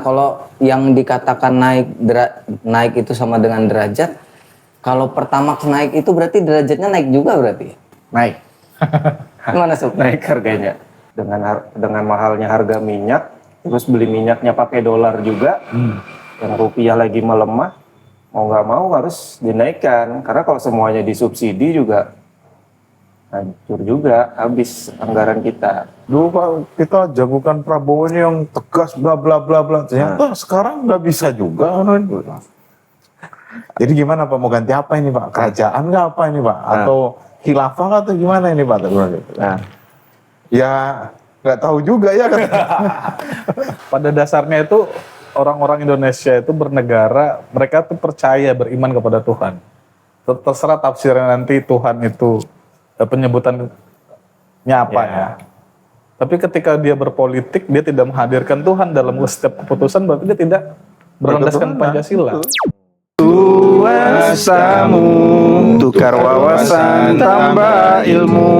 Kalau yang dikatakan naik itu sama dengan derajat, kalau Pertamax naik itu berarti derajatnya naik juga berarti? Naik. Gimana Sob? Naik harganya. Dengan mahalnya harga minyak, terus beli minyaknya pakai dolar juga, yang rupiah lagi melemah, mau nggak mau harus dinaikkan. Karena kalau semuanya disubsidi juga hancur juga, habis anggaran kita. Dulu Pak, kita jagokan Prabowo ini yang tegas bla bla bla bla. Ternyata sekarang nggak bisa juga. Jadi gimana Pak, mau ganti apa ini Pak? Kerajaan nggak apa ini Pak? Atau khilafah atau gimana ini Pak? Nah, Ya nggak tahu juga ya. Pada dasarnya itu orang-orang Indonesia itu bernegara, mereka tuh percaya, beriman kepada Tuhan. Terserah tafsirnya nanti Tuhan itu penyebutannya apa ya. Tapi ketika dia berpolitik, dia tidak menghadirkan Tuhan dalam setiap keputusan, berarti dia tidak berlandaskan Pancasila. kuasamu, tukar wawasan, tambah ilmu.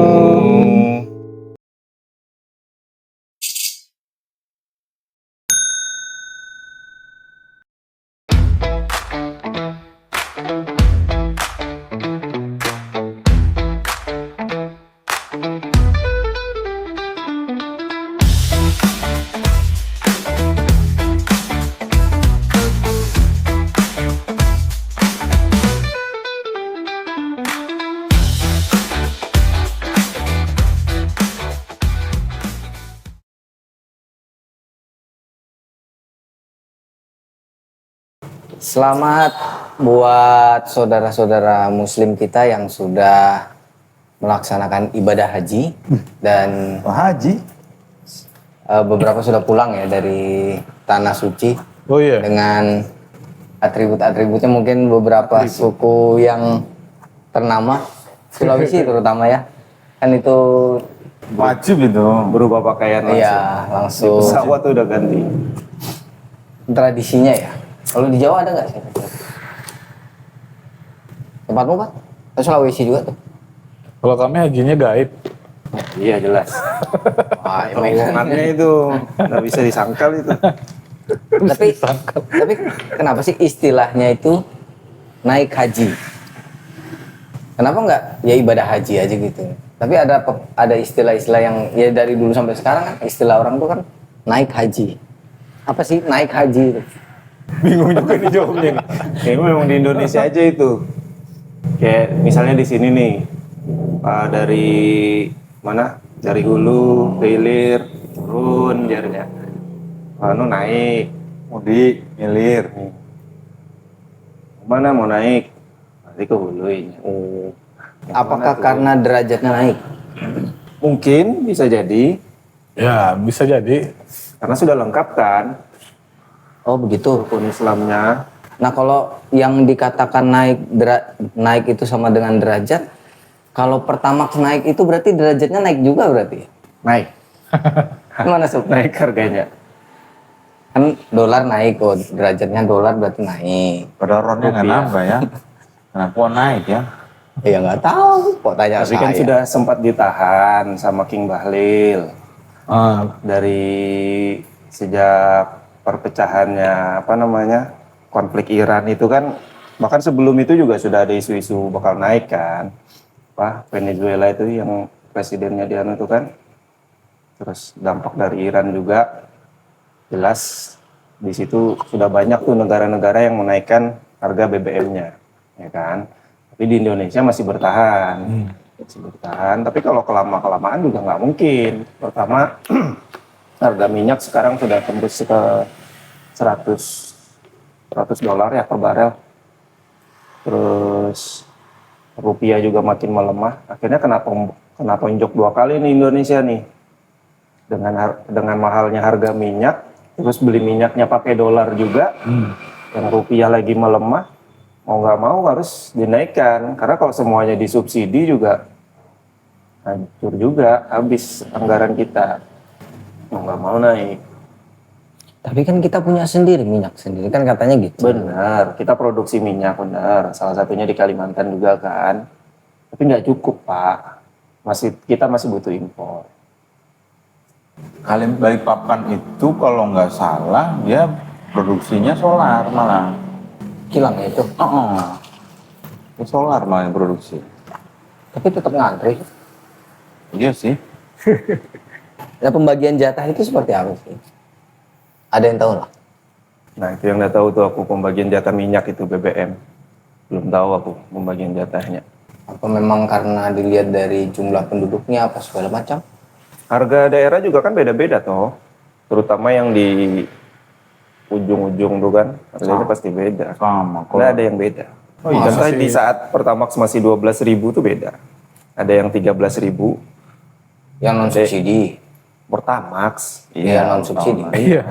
Selamat buat saudara-saudara muslim kita yang sudah melaksanakan ibadah haji dan Haji? beberapa sudah pulang ya dari tanah suci Oh iya. dengan atribut-atributnya, mungkin beberapa suku yang ternama Sulawesi terutama ya, kan itu Wajib itu. Berubah pakaian langsung. ya langsung Pesawat udah ganti. tradisinya ya. Kalau di Jawa ada nggak sih? Tempatmu Pak? Atau Sulawesi juga tuh? Kalau kami hajinya gaib. Iya jelas. Wah, Terowongannya itu nggak bisa disangkal itu. tapi kenapa sih istilahnya itu naik haji? Kenapa nggak ya ibadah haji aja gitu? Tapi ada istilah-istilah yang ya dari dulu sampai sekarang kan istilah orang tuh kan naik haji. Apa sih naik haji itu? Bingung juga nih jawabnya nih. Kayaknya memang di Indonesia aja itu. Kayak misalnya di sini nih, dari mana? Dari hulu ke hilir, turun jarnya. Naik, Mudik, milir. mana mau naik? Nanti ke hulunya. Apakah karena derajatnya naik? Mungkin bisa jadi, Ya bisa jadi. karena sudah lengkap kan Oh begitu. rukun Islamnya. Nah kalau yang dikatakan naik itu sama dengan derajat, kalau Pertamax naik itu berarti derajatnya naik juga berarti? Naik, Gimana Sob? naik harganya. Kan dolar naik, oh derajatnya dolar berarti naik. Pada ronnya nggak nambah ya. Kenapa naik ya? Ya nggak tahu, kok tanya Tapi kan saya. sudah sempat ditahan sama King Bahlil dari sejak perpecahannya konflik Iran itu kan, bahkan sebelum itu juga sudah ada isu-isu bakal naik kan, Venezuela itu yang presidennya Diano itu kan, terus dampak dari Iran juga jelas di situ sudah banyak tuh negara-negara yang menaikkan harga BBM-nya, ya kan. Tapi di Indonesia masih bertahan, tapi kalau kelamaan juga nggak mungkin. Pertama, harga minyak sekarang sudah tembus ke 100 dolar ya per barel. Terus rupiah juga makin melemah. Akhirnya kenapa injok 2 kali nih Indonesia nih? Dengan mahalnya harga minyak, terus beli minyaknya pakai dolar juga, yang rupiah lagi melemah, mau nggak mau harus dinaikkan. Karena kalau semuanya disubsidi juga hancur juga, habis anggaran kita. Mau nggak mau naik. Tapi kan kita punya sendiri minyak sendiri kan katanya gitu. Benar, kita produksi minyak benar. Salah satunya di Kalimantan juga kan. Tapi nggak cukup Pak. Kita masih butuh impor. Balikpapan itu kalau nggak salah dia Produksinya solar malah. Kilang ya itu. Solar malah yang produksi. Tapi tetap ngantri. Iya sih. Nah, pembagian jatah itu seperti apa sih? Ada yang tahu nggak? Nah itu yang nggak tahu tuh aku, pembagian jatah minyak itu BBM. Belum tahu aku pembagian jatahnya. Apa memang karena dilihat dari jumlah penduduknya apa segala macam? Harga daerah juga kan beda-beda toh. Terutama yang di ujung-ujung tuh kan, harganya pasti beda. Sama. Nggak ada yang beda. Oh iya, Contohnya masih- di saat Pertamax masih 12.000 tuh beda. Ada yang 13.000 Yang non subsidi. Pertamax. Iya, non subsidi. Iya.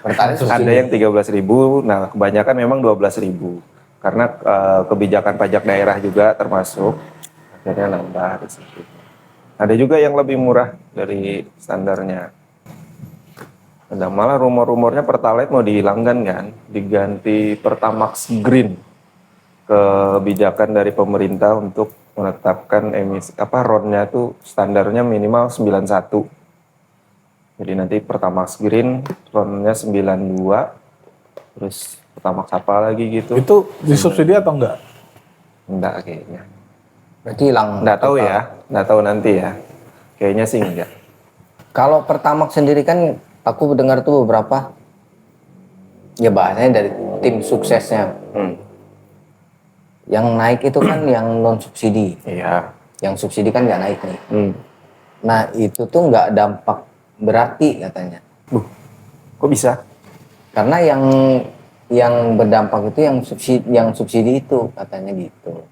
Pertalite Ada subsidi. yang 13.000, nah kebanyakan memang 12.000. Karena kebijakan pajak daerah juga termasuk, akhirnya nambah di situ. Ada juga yang lebih murah dari standarnya. Ada malah rumor-rumornya Pertalite mau dihilangkan kan, diganti Pertamax Green. Kebijakan dari pemerintah untuk menetapkan emisi RON-nya itu standarnya minimal 91. Jadi nanti Pertamax Green RON-nya 92, terus Pertamax apa lagi gitu. Itu disubsidi atau enggak? Enggak kayaknya. Berarti hilang. Enggak tahu ya, enggak tahu nanti ya. Kayaknya sih enggak. Kalau Pertamax sendiri kan aku dengar tuh beberapa ya bahasanya dari tim suksesnya. Yang naik itu kan yang non subsidi. Iya. Yang subsidi kan nggak naik nih. Hmm. Nah itu tuh nggak dampak berarti katanya. Kok bisa? Karena yang berdampak itu yang subsidi itu katanya gitu.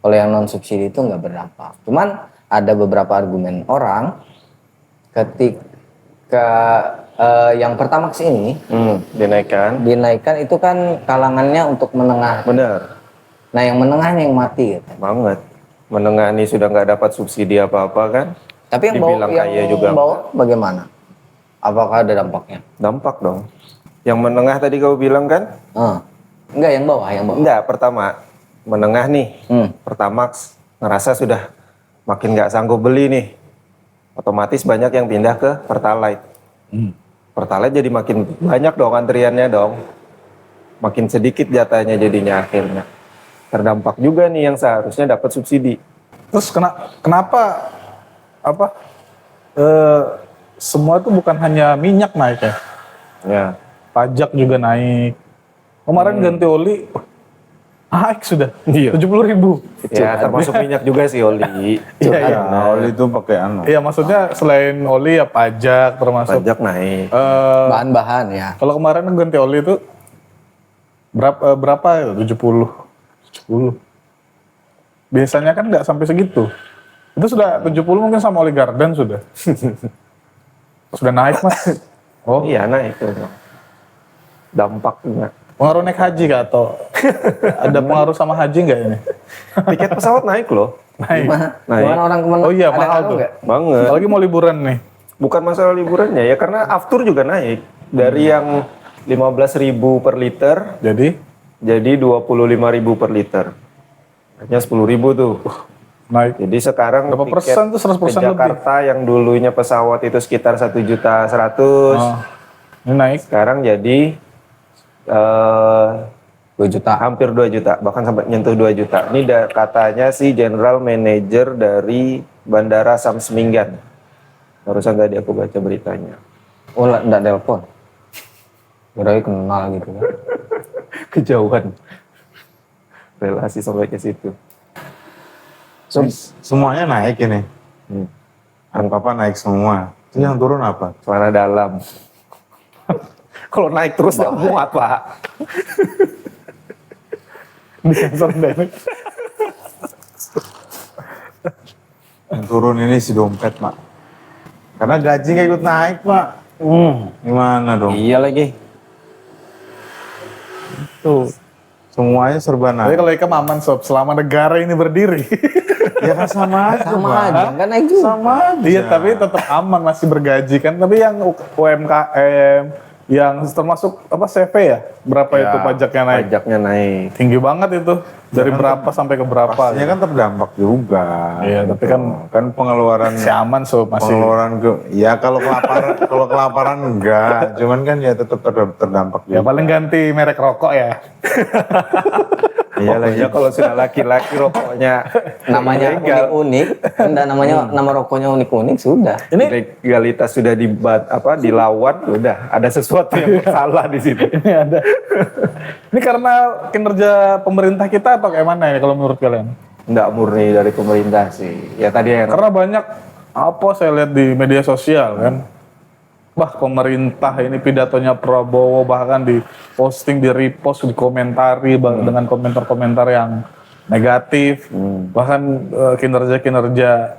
Kalau yang non subsidi itu nggak berdampak. Cuman ada beberapa argumen orang ketika yang Pertamax ini Dinaikkan. dinaikkan itu kan kalangannya untuk menengah. Bener. Nah yang menengahnya yang mati gitu. Banget. Menengah ini sudah nggak dapat subsidi apa-apa kan? Tapi yang Dibilang bawah, kaya juga bawah bagaimana? Apakah ada dampaknya? Dampak dong. Yang menengah tadi kau bilang kan? Enggak, yang bawah, yang bawah. Enggak, pertama. Menengah nih. Hmm. Pertamax ngerasa sudah makin nggak sanggup beli nih. Otomatis banyak yang pindah ke Pertalite. Pertalite jadi makin banyak dong antriannya dong. Makin sedikit jatahnya jadinya akhirnya. Terdampak juga nih yang seharusnya dapat subsidi. Terus kenapa apa semua itu bukan hanya minyak naik ya? Ya. Pajak juga naik. Kemarin ganti oli naik sudah. Iya. 70.000. Ya, termasuk minyak juga sih oli. Iya, iya. Nah, oli itu pakai Iya, maksudnya selain oli ya pajak termasuk. Pajak naik. Bahan-bahan ya. Kalau kemarin ganti oli itu berapa ya? 70. Biasanya kan nggak sampai segitu. Itu sudah 70 mungkin sama oli Garden sudah. Sudah naik, Mas. Oh, Iya, naik tuh. Dampaknya. pengaruh naik haji kah atau ada pengaruh sama haji nggak ini? Tiket pesawat naik loh. Naik. Naik. Bukan orang kemana? Oh iya, ada mahal ngaruh tuh. nggak? Banget. Apalagi mau liburan nih. Bukan masalah liburannya ya, karena aftur juga naik. Dari yang 15.000 per liter Jadi jadi 25.000 per liter. Hanya 10.000 tuh. naik. Jadi sekarang Berapa tiket persen tuh? 100% ke Jakarta yang dulunya pesawat itu sekitar 1.100.000, Oh, ini naik. sekarang jadi 2 juta. hampir 2 juta, bahkan sampai nyentuh 2 juta. Ini katanya si general manager dari Bandara Sam Seminggan. Barusan tadi aku baca beritanya. Oh, enggak telepon. Kirain kenal gitu kan. Kejauhan. Relasi sampai ke situ. semuanya naik ini. Dan papa naik semua. Itu yang turun apa? Suara dalam. Kalau naik terus nggak muat, Pak. Di sensor deh. Yang turun ini si dompet, Mak. Karena gaji nggak ikut naik, Pak. Gimana dong? Iya lagi. Tuh. Semuanya serba Tapi naik. kalau Ika aman sob, selama negara ini berdiri. Ya kan sama aja, Sama Pak. aja, kan naik juga. Sama aja. Iya, tapi tetap aman masih bergaji kan. Tapi yang UMKM, yang termasuk apa CV ya? Berapa Ya, itu pajaknya naik? Pajaknya naik. Tinggi banget itu. Dari berapa sampai ke berapa? Pastinya kan terdampak juga. Iya, tapi kan kan pengeluaran masih aman so masih. pengeluaran ya kalau kelaparan enggak, cuman kan ya tetap terdampak Ya juga. paling ganti merek rokok ya. Iya lagi kalau sudah laki-laki rokoknya Namanya ilegal. unik-unik, enggak namanya nama rokoknya unik-unik sudah. Ini Legalitas sudah dilawan, udah ada sesuatu yang salah di situ. ini ada. Ini karena kinerja pemerintah kita atau kayak mana ini kalau menurut kalian? Nggak murni dari pemerintah sih. Ya tadi yang Karena banyak apa saya lihat di media sosial kan. Bah, pemerintah ini pidatonya Prabowo bahkan di posting, di repost, dikomentari dengan komentar-komentar yang negatif. Bahkan kinerja-kinerja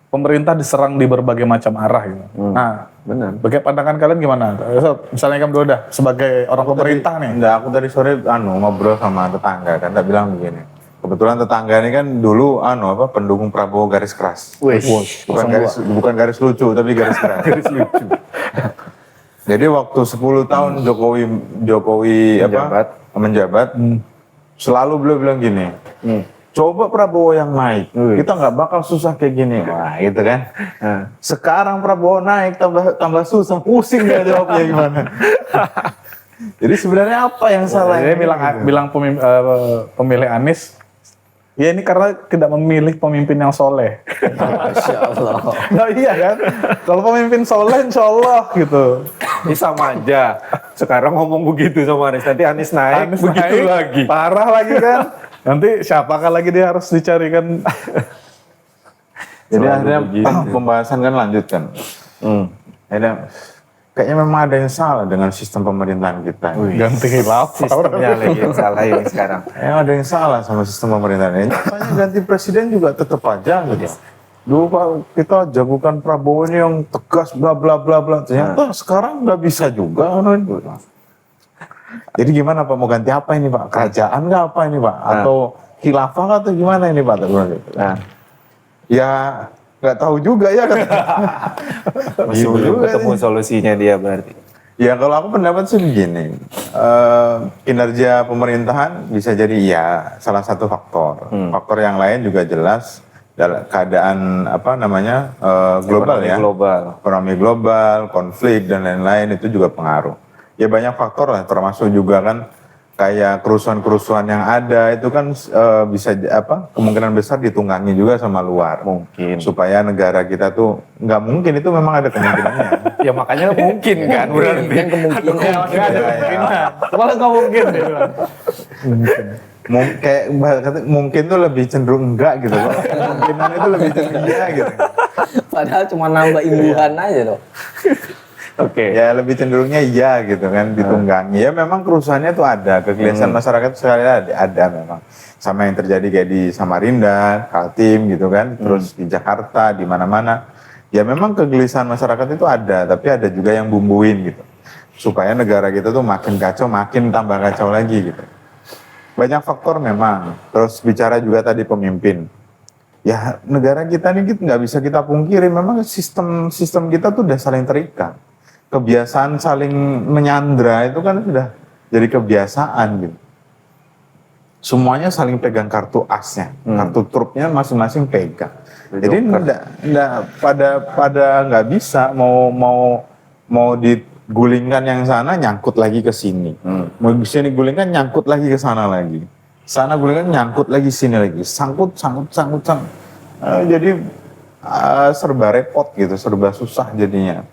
pemerintah diserang di berbagai macam arah gitu. Nah, benar. bagaimana pandangan kalian gimana? Misalnya kamu udah sebagai orang pemerintah nih. Enggak, aku tadi sore ngobrol sama tetangga kan, tak bilang begini. Kebetulan tetangga ini kan dulu pendukung Prabowo garis keras. Bukan garis lucu tapi garis keras. Garis lucu. Jadi waktu 10 tahun Jokowi menjabat, selalu beliau bilang gini. Coba Prabowo yang naik, kita nggak bakal susah kayak gini. Wah, gitu kan. Sekarang Prabowo naik tambah susah, pusing nggak jawabnya gimana. Jadi sebenarnya apa yang salah? Dia ini? bilang pemilih Anies, ya ini karena tidak memilih pemimpin yang soleh. Masya Allah. Nah iya kan, kalau pemimpin soleh insya Allah gitu. Ini sama aja. Sekarang ngomong begitu sama Anies, nanti Anies naik, Anies begitu naik, lagi. parah lagi kan. Nanti siapakah lagi dia harus dicarikan. Jadi Selalu akhirnya begitu. pembahasan kan lanjut kan. Akhirnya kayaknya memang ada yang salah dengan sistem pemerintahan kita. Ganti khilafah. Sistemnya lagi yang salah ini sekarang. Ada yang salah sama sistem pemerintahan ini. Makanya ganti presiden juga tetap aja gitu. Dulu Pak, kita jagokan Prabowo ini yang tegas bla bla bla bla. Ternyata sekarang nggak bisa juga. Jadi gimana Pak, mau ganti apa ini Pak? Kerajaan nggak apa ini Pak? Atau khilafah atau gimana ini Pak? Nah, ya nggak tahu juga ya. Masih belum ketemu solusinya dia berarti. Ya kalau aku pendapat sih begini, kinerja pemerintahan bisa jadi ya salah satu faktor. Faktor yang lain juga jelas dalam keadaan global Ekonomi ya, global. ekonomi global, konflik dan lain-lain itu juga pengaruh. Ya banyak faktor lah, termasuk juga kan kayak kerusuhan-kerusuhan yang ada itu kan bisa kemungkinan besar ditunggangi juga sama luar. Mungkin. Supaya negara kita tuh nggak mungkin, itu memang ada kemungkinannya. Ya makanya mungkin kan berarti. Kan kemungkinan. Malah nggak mungkin. dia bilang. Mungkin tuh lebih cenderung enggak gitu loh. Kemungkinan itu lebih cenderung iya gitu. Padahal cuma nambah imbuhan aja dong. Oke. Ya lebih cenderungnya iya gitu kan, ditunggangi. Ya memang kerusuhannya tuh ada, kegelisahan masyarakat sekali ada memang. Sama yang terjadi kayak di Samarinda, Kaltim gitu kan, terus di Jakarta, di mana-mana. Ya memang kegelisahan masyarakat itu ada, tapi ada juga yang bumbuin gitu. Supaya negara kita tuh makin kacau, makin tambah kacau lagi gitu. Banyak faktor memang. Terus bicara juga tadi pemimpin. Ya negara kita ini nggak bisa kita pungkiri, memang sistem kita tuh udah saling terikat. Kebiasaan saling menyandra itu kan sudah jadi kebiasaan gitu. Semuanya saling pegang kartu asnya, kartu trupnya masing-masing pegang. Jadi pada nggak bisa mau digulingkan yang sana nyangkut lagi ke sini, mau sini gulingkan nyangkut lagi ke sana lagi, sana gulingkan nyangkut lagi sini lagi, sangkut. Jadi serba repot gitu, serba susah jadinya.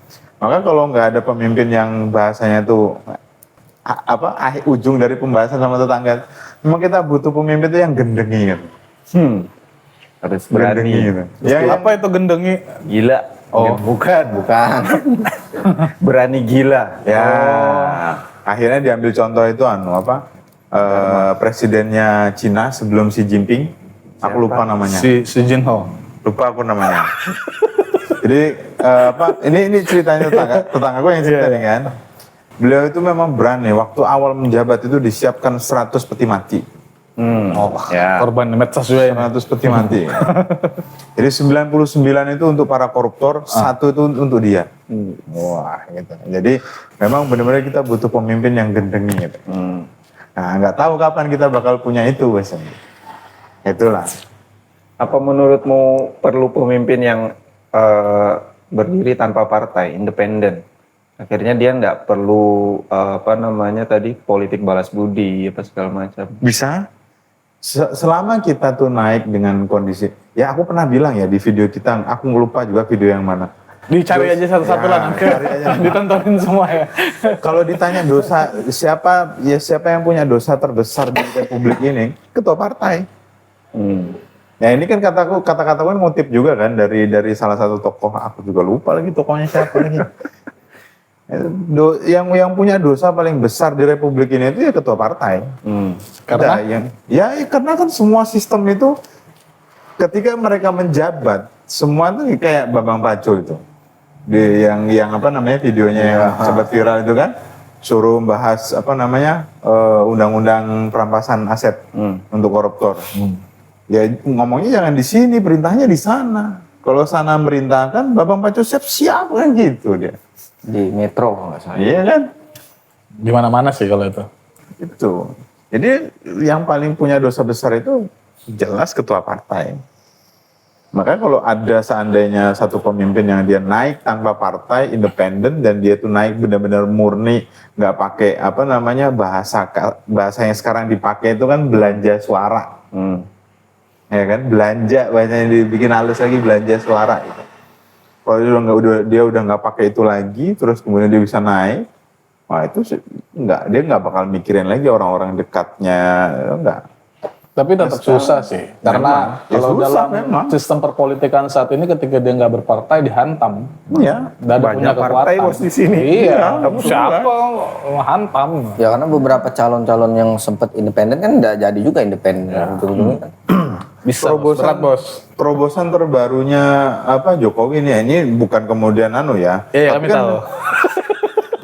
Maka kalau nggak ada pemimpin yang bahasanya tuh ujung dari pembahasan sama tetangga, memang kita butuh pemimpin itu yang gendengi gitu. Harus Gendengi berani. gitu. Ya, Apa itu gendengi? Gila. Oh, Bukan. Berani gila. ya. Akhirnya diambil contoh itu presidennya Cina sebelum Xi Jinping. Aku lupa namanya. Si Jinho. Lupa aku namanya. Jadi ini ceritanya tetangga gue yang cerita nih kan. Beliau itu memang berani, waktu awal menjabat itu disiapkan 100 peti mati. Ya. Korban medsos juga ya. 100 peti mati. Jadi 99 itu untuk para koruptor, satu itu untuk dia. Wah, gitu. Jadi memang benar-benar kita butuh pemimpin yang gendengi gitu. Nah, nggak tahu kapan kita bakal punya itu, Bos. Itulah. Apa menurutmu perlu pemimpin yang berdiri tanpa partai, independen? Akhirnya dia nggak perlu apa namanya tadi politik balas budi apa segala macam. Bisa. Selama kita tuh naik dengan kondisi, ya aku pernah bilang ya di video kita, aku lupa juga video yang mana. Dicari aja satu-satu Ya, lah nanti. cari aja. Ditontonin semua ya. Kalau ditanya dosa siapa yang punya dosa terbesar di Republik ini, ketua partai. Ya ini kan kata-kataku kan ngutip juga kan dari salah satu tokoh, aku juga lupa lagi tokohnya siapa lagi. Yang punya dosa paling besar di Republik ini itu ya ketua partai. Karena? Karena kan semua sistem itu ketika mereka menjabat, semua tuh kayak Bambang Pacul itu. Yang apa namanya videonya yang sempat viral itu kan, suruh bahas apa namanya undang-undang perampasan aset untuk koruptor. Ya ngomongnya jangan di sini, perintahnya di sana. Kalau sana merintahkan, Bambang Pacul siap kan gitu dia. Di Metro nggak salah. Iya kan? Di mana-mana sih kalau itu. Itu. Jadi yang paling punya dosa besar itu jelas ketua partai. Makanya kalau ada seandainya satu pemimpin yang dia naik tanpa partai, independen, dan dia tuh naik benar-benar murni, nggak pakai apa namanya bahasa yang sekarang dipakai itu kan belanja suara. Ya kan, belanja, bahasanya dibikin halus lagi, belanja suara gitu. Kalau dia udah nggak pakai itu lagi, terus kemudian dia bisa naik, wah itu dia nggak bakal mikirin lagi orang-orang dekatnya, enggak. Tapi tetap susah sih, karena Ya kalau susah dalam memang. sistem perpolitikan saat ini ketika dia nggak berpartai dihantam. Iya. Dan Banyak punya kekuatan. partai bos di sini. Iya, Iya, siapa hantam. Ya karena beberapa calon-calon yang sempat independen kan nggak jadi juga independen ujung-ujungnya kan. Bisa berat bos. Terobosan terbarunya apa Jokowi nih, ini bukan kemudian ya. Iya, Tapi kami tahu.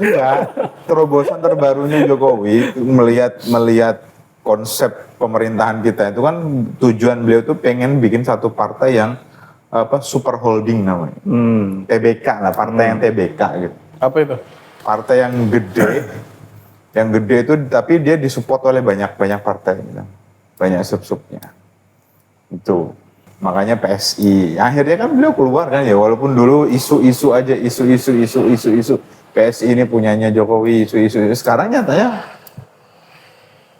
Enggak, terobosan terbarunya Jokowi melihat konsep pemerintahan kita itu kan tujuan beliau tuh pengen bikin satu partai yang apa super holding namanya. TBK lah, partai yang TBK gitu. Apa itu? Partai yang gede itu tapi dia disupport oleh banyak partai gitu. Banyak sub-subnya. Itu. Makanya PSI. Akhirnya kan beliau keluar kan ya, walaupun dulu isu PSI ini punyanya Jokowi, isu-isu. Sekarang nyatanya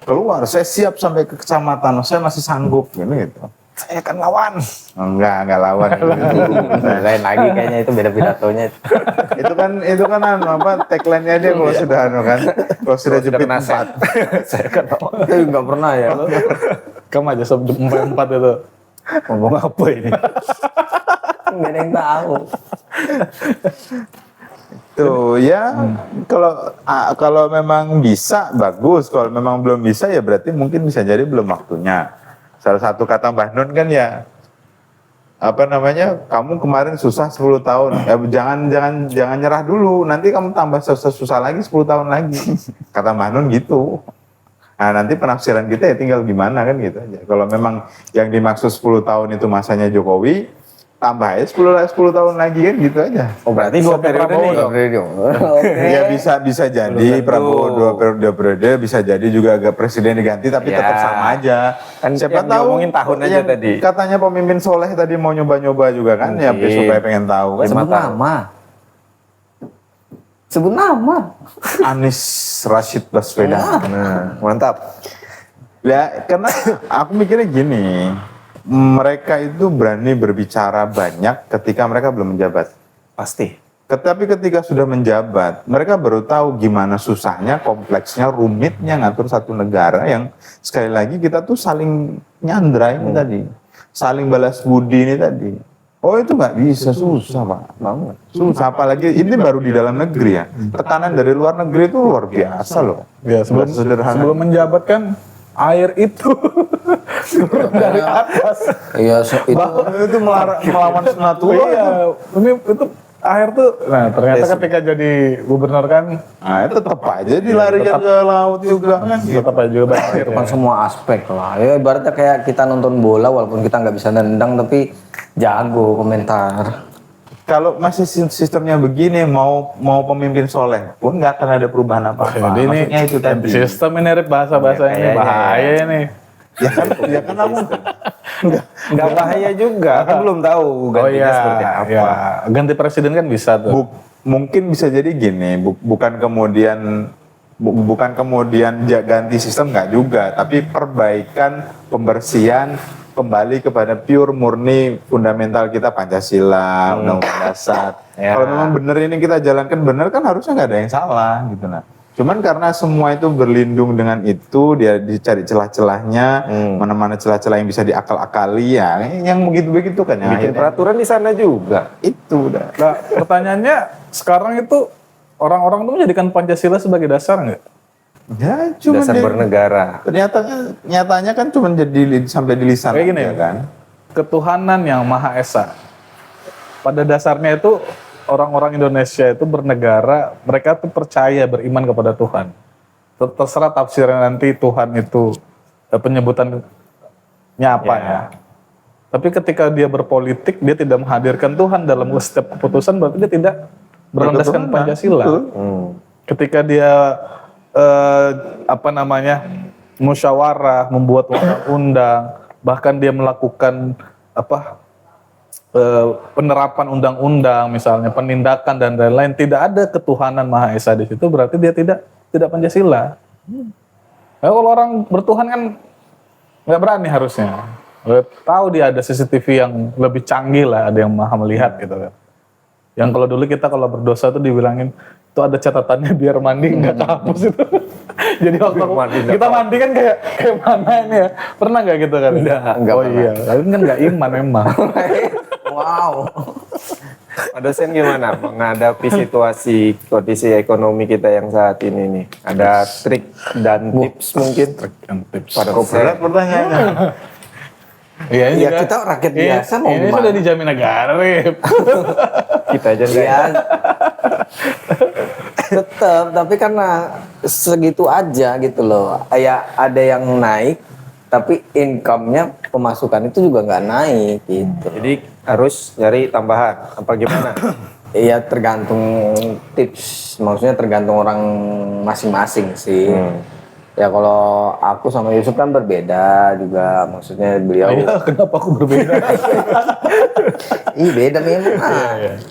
keluar, saya siap sampai ke kecamatan, saya masih sanggup gitu. Saya akan lawan. Enggak lawan. Nah, lain lagi kayaknya itu beda pidatonya. itu kan apa tagline-nya dia kalau sudah kan. Kalau sudah jepit 4. Saya kan nggak pernah ya. Kamu aja sebelum 4 itu. Ngomong apa ini? Nggak ada yang tahu. Tuh ya, kalau memang bisa bagus, kalau memang belum bisa ya berarti mungkin bisa jadi belum waktunya. Salah satu kata Mbah Nun kan ya apa namanya, kamu kemarin susah 10 tahun, ya jangan nyerah dulu, nanti kamu tambah susah lagi 10 tahun lagi. Kata Mbah Nun gitu. Nah nanti penafsiran kita ya tinggal gimana kan gitu aja. Kalau memang yang dimaksud 10 tahun itu masanya Jokowi, tambah aja 10 tahun lagi kan gitu aja. Oh berarti 2 periode nih. Ya bisa jadi Prabowo 2 periode, bisa jadi juga agak presiden diganti tapi Ya. tetap sama aja. Kan Siapa yang tahu diomongin tahun aja yang tadi. Katanya pemimpin soleh tadi mau nyoba-nyoba juga kan ya Mungkin. supaya pengen tahu kan. Sebut nama. Sebut nama. Anies Rashid Baswedan. Nah, mantap. Ya karena aku mikirnya gini, mereka itu berani berbicara banyak ketika mereka belum menjabat. Pasti. Tetapi ketika sudah menjabat, mereka baru tahu gimana susahnya, kompleksnya, rumitnya ngatur satu negara yang sekali lagi kita tuh saling nyandra ini tadi. Saling balas budi ini tadi. Oh itu nggak bisa, susah Pak. Banget. Susah, apalagi ini baru di dalam negeri ya. Tekanan dari luar negeri itu luar biasa loh. Ya, sebelum menjabat kan air itu dari atas. Iya, itu Itu melawan Sunatullah. Iya, ini itu akhir tuh, nah ternyata ketika jadi gubernur kan Nah, itu tetap aja dilarikan ke laut juga kan. tetap aja juga berakhir. Itu kan semua aspek lah. Ya ibaratnya kayak kita nonton bola walaupun kita nggak bisa nendang tapi jago komentar. Kalau masih sistemnya begini, mau pemimpin soleh pun nggak akan ada perubahan apa-apa. Jadi ini Maksudnya itu tadi. sistem ini Rip, bahasa-bahasa ini kayaknya bahaya nih. Ya kan aku Nggak bahaya juga, kan belum tahu gantinya seperti apa. ya, ganti presiden kan bisa tuh. mungkin bisa jadi gini, bukan kemudian ganti sistem nggak juga, tapi perbaikan, pembersihan kembali kepada pure murni fundamental kita Pancasila, Undang-Undang Dasar. Ya. Kalau memang benar ini kita jalankan benar kan harusnya nggak ada yang salah gitu nah. Cuman karena semua itu berlindung dengan itu, dia dicari celah-celahnya, mana-mana celah-celah yang bisa diakal-akali ya, yang begitu-begitu kan ya. Bikin akhirnya peraturan di sana juga. itu udah. Nah, pertanyaannya sekarang itu orang-orang tuh menjadikan Pancasila sebagai dasar nggak? Ya cuma Dasar bernegara. ternyata nyatanya kan cuma jadi sampai di lisan Kayak gini aja kan. Ketuhanan yang Maha Esa. Pada dasarnya itu orang-orang Indonesia itu bernegara, mereka tuh percaya beriman kepada Tuhan. Terserah tafsirnya nanti Tuhan itu penyebutannya apa ya. Tapi ketika dia berpolitik, dia tidak menghadirkan Tuhan dalam setiap keputusan, berarti dia tidak berlandaskan Berketuhanan, Pancasila. betul. Ketika dia musyawarah, membuat undang-undang, bahkan dia melakukan penerapan undang-undang, misalnya penindakan dan lain-lain, tidak ada ketuhanan Maha Esa di situ, berarti dia tidak Pancasila. Nah, kalau orang bertuhan kan nggak berani harusnya. Tahu dia ada CCTV yang lebih canggih lah, ada yang maha melihat gitu kan. Yang kalau dulu kita kalau berdosa tuh dibilangin itu ada catatannya biar mandi nggak kehapus itu. Jadi waktu kita mandi kan kayak mana ini ya? Pernah nggak gitu kan? Nggak Oh pernah. iya, tapi kan nggak iman memang. Wow. Pak dosen gimana menghadapi situasi kondisi ekonomi kita yang saat ini nih? Ada trik dan tips mungkin? Yang tips. Pada Berat pertanyaannya. Iya, ini Ya juga- kita rakyat ini- biasa mau ini gimana? sudah dijamin negara, Rip. Kita aja nggak Iya. Tetap, tapi karena segitu aja gitu loh. Ya ada yang naik, tapi income-nya pemasukan itu juga nggak naik gitu. Jadi harus nyari tambahan apa gimana? Iya tergantung tips, maksudnya tergantung orang masing-masing sih. Ya kalau aku sama Yusuf kan berbeda juga, maksudnya beliau. Iya, kenapa aku berbeda? Ih beda memang.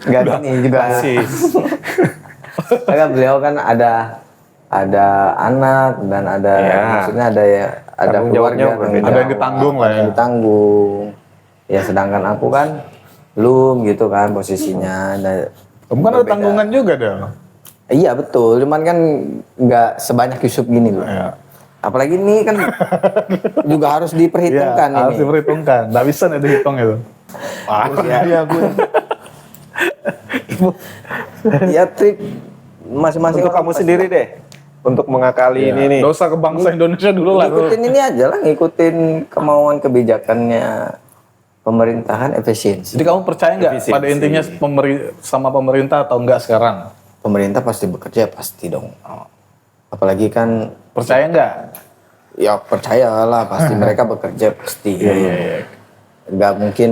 Nggak gini juga. Kan beliau kan ada anak dan ada Ya. maksudnya ada Tanggung jawabnya keluarga, berbeda. Ada yang ditanggung lah ya. Ada yang ditanggung. Ya sedangkan aku kan belum gitu kan posisinya. Kamu kan ada tanggungan juga dong. Iya betul, cuman kan nggak sebanyak Yusuf gini loh. Iya. Apalagi ini kan juga harus diperhitungkan Iya, harus ini. diperhitungkan. Nggak bisa nih dihitung itu. Iya gue. Ya trik masing-masing Untuk orang kamu pasti- sendiri deh, untuk mengakali ini nih. Gak usah ke bangsa Indonesia dulu lah. ngikutin ini aja lah, ngikutin kemauan kebijakannya pemerintahan efisiensi. Jadi kamu percaya nggak Efisiensi. pada intinya sama pemerintah atau enggak sekarang? Pemerintah pasti bekerja pasti dong. Apalagi kan Percaya nggak? ya percayalah pasti mereka bekerja pasti. Nggak mungkin.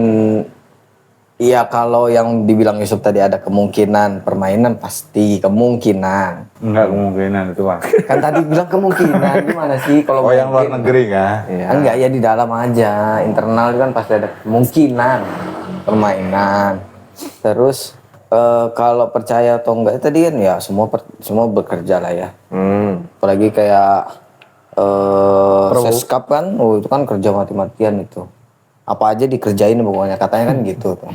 Iya kalau yang dibilang Yusuf tadi ada kemungkinan permainan pasti kemungkinan. Enggak kemungkinan itu Bang. Kan tadi bilang kemungkinan gimana sih kalau Oh yang luar mungkin? negeri kan? Enggak ya di dalam aja, internal itu kan pasti ada kemungkinan permainan. Terus kalau percaya atau enggak tadi kan ya semua bekerja lah ya. Apalagi kayak Seskap kan, itu kan kerja mati-matian itu. Apa aja dikerjain pokoknya katanya kan gitu tuh.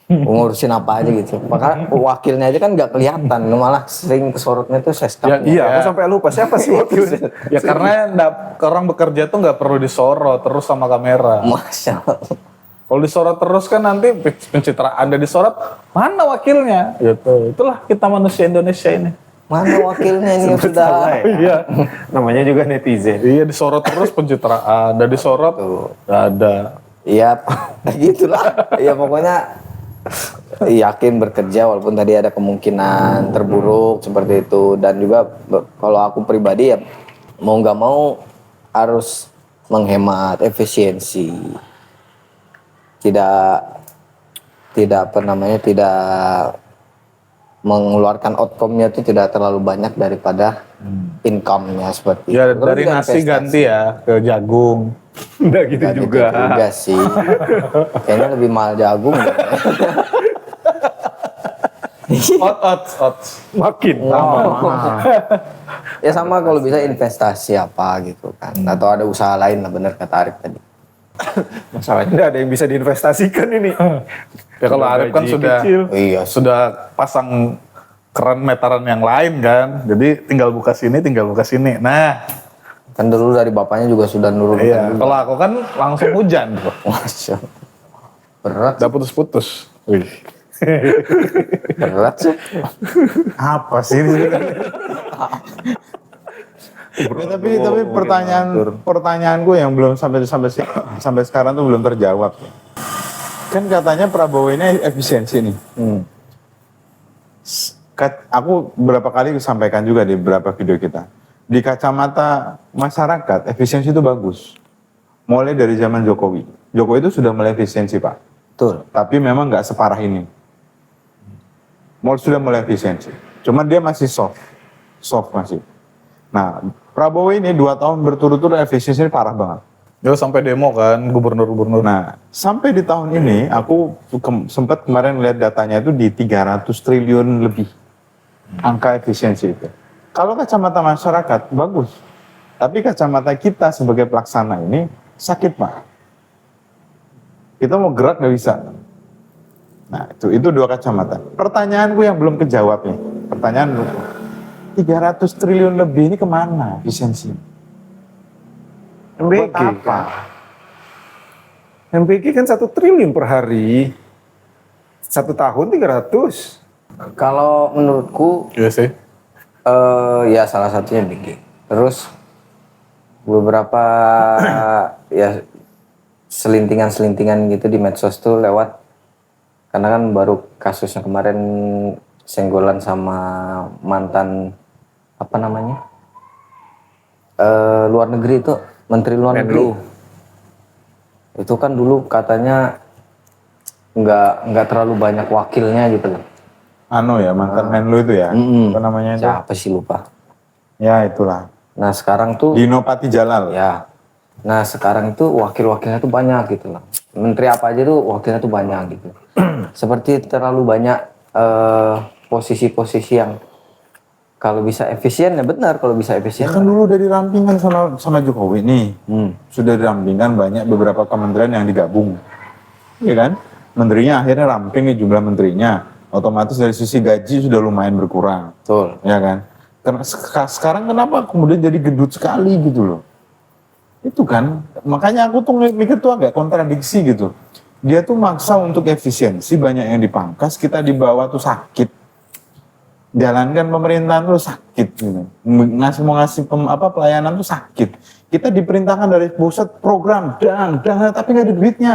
Ngurusin apa aja gitu. Maka wakilnya aja kan nggak kelihatan, malah sering kesorotnya tuh Seskap. Iya, aku sampai lupa siapa sih wakilnya. Ya karena orang bekerja tuh nggak perlu disorot terus sama kamera. Masya Allah. Kalau disorot terus kan nanti pencitraan, Anda disorot, mana wakilnya? Gitu. Itulah kita manusia Indonesia ini. Mana wakilnya ini yang sudah Iya. Namanya juga netizen. Iya disorot terus pencitraan, udah disorot nggak ada. Iya, gitulah. Ya pokoknya yakin bekerja walaupun tadi ada kemungkinan terburuk seperti itu, dan juga kalau aku pribadi ya mau nggak mau harus menghemat efisiensi, tidak apa namanya, tidak mengeluarkan outcome-nya itu tidak terlalu banyak daripada income-nya seperti Ya itu. dari Juga nasi investasi. ganti ya ke jagung. Enggak gitu Nggak juga. gitu juga sih. Kayaknya lebih mahal jagung. Oats. Makin Ya sama kalau bisa investasi apa gitu kan. Atau ada usaha lain lah, bener kata Arif tadi. Masalahnya nggak ada yang bisa diinvestasikan ini. Ya kalau Arif kan Gaji sudah kecil. Iya. sudah pasang keran meteran yang lain kan. Jadi tinggal buka sini. Nah, Kan dulu dari bapaknya juga sudah nurunkan iya. dulu. Kalau aku kan langsung hujan tuh. Masya. Berat, Udah putus-putus. Wih. berat sih. Apa sih ini? Ya, tapi pertanyaanku yang belum sampai sekarang tuh belum terjawab. Kan katanya Prabowo ini efisiensi nih. Aku beberapa kali sampaikan juga di beberapa video kita. Di kacamata masyarakat efisiensi itu bagus. Mulai dari zaman Jokowi. Jokowi itu sudah mulai efisiensi, Pak. Betul. Tapi memang nggak separah ini. Sudah mulai efisiensi. Cuma dia masih soft masih. Nah, Prabowo ini 2 tahun berturut-turut efisiensi parah banget. Dia sampai demo kan gubernur-gubernur. Nah, sampai di tahun ini aku sempat kemarin lihat datanya itu di 300 triliun lebih. Angka efisiensi itu. Kalau kacamata masyarakat bagus. Tapi kacamata kita sebagai pelaksana ini sakit, Pak. Kita mau gerak nggak bisa. Nah, itu 2 kacamata. Pertanyaanku yang belum kejawab nih. Pertanyaan 300 triliun lebih ini kemana efisiensi? MBG Buat apa? kan. MBG kan 1 triliun per hari. 1 tahun 300. Kalau menurutku Iya sih. ya salah satunya BG. Terus beberapa ya selintingan-selintingan gitu di medsos tuh lewat, karena kan baru kasusnya kemarin senggolan sama mantan apa namanya luar negeri itu, menteri luar negeri itu kan dulu katanya nggak terlalu banyak wakilnya gitu loh. Mantan Menlu itu ya, apa namanya itu? Siapa sih lupa. Ya itulah. Nah sekarang tuh Dino Patijalal. ya, nah sekarang itu wakil-wakilnya tuh banyak gitu loh. Menteri apa aja tuh wakilnya tuh banyak gitu. Seperti terlalu banyak posisi-posisi yang kalau bisa efisien ya benar, kalau bisa Ya efisien. kan dulu udah dirampingkan sama Jokowi nih. Sudah dirampingkan banyak beberapa kementerian yang digabung. Iya kan? Menterinya akhirnya ramping nih jumlah menterinya. Otomatis dari sisi gaji sudah lumayan berkurang. Betul. Ya kan? Karena sekarang kenapa kemudian jadi gendut sekali gitu loh. Itu kan, makanya aku tuh mikir tuh agak kontradiksi gitu. Dia tuh maksa untuk efisiensi, banyak yang dipangkas, kita di bawah tuh sakit. Jalankan pemerintahan tuh sakit gitu. Mau ngasih pelayanan tuh sakit. Kita diperintahkan dari pusat program, tapi nggak ada duitnya.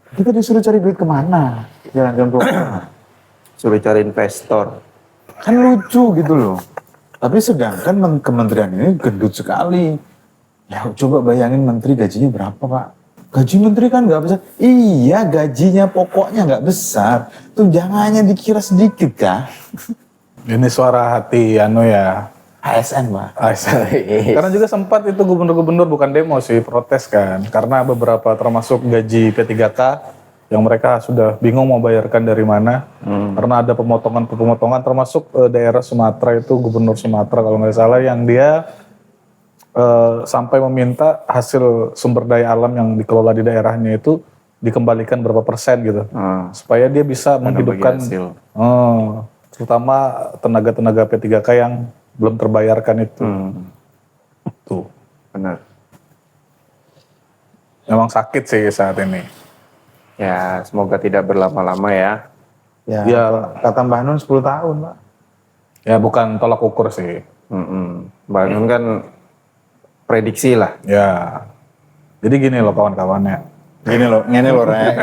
Kita disuruh cari duit kemana? Jalankan program. Suruh cari investor. Kan lucu gitu loh. Tapi sedangkan kementerian ini gendut sekali. Ya coba bayangin menteri gajinya berapa, Pak? Gaji menteri kan nggak besar. Iya, gajinya pokoknya nggak besar. Tunjangannya dikira sedikit kah? Ini suara hati ya. ASN, Pak. Karena juga sempat itu gubernur-gubernur bukan demo sih, protes kan. Karena beberapa termasuk gaji P3K yang mereka sudah bingung mau bayarkan dari mana. Karena ada pemotongan termasuk daerah Sumatera itu, gubernur Sumatera kalau nggak salah, yang dia sampai meminta hasil sumber daya alam yang dikelola di daerahnya itu dikembalikan berapa persen gitu. Supaya dia bisa menghidupkan terutama tenaga-tenaga P3K yang belum terbayarkan itu. Tuh. Benar. Memang sakit sih saat ini. Ya, semoga tidak berlama-lama ya. Ya, kata Mbah Nun 10 tahun, Pak. Ya bukan tolak ukur sih. Mbak Nun kan prediksi lah. Ya. Jadi gini loh kawan-kawannya. Ngene loh, Rek.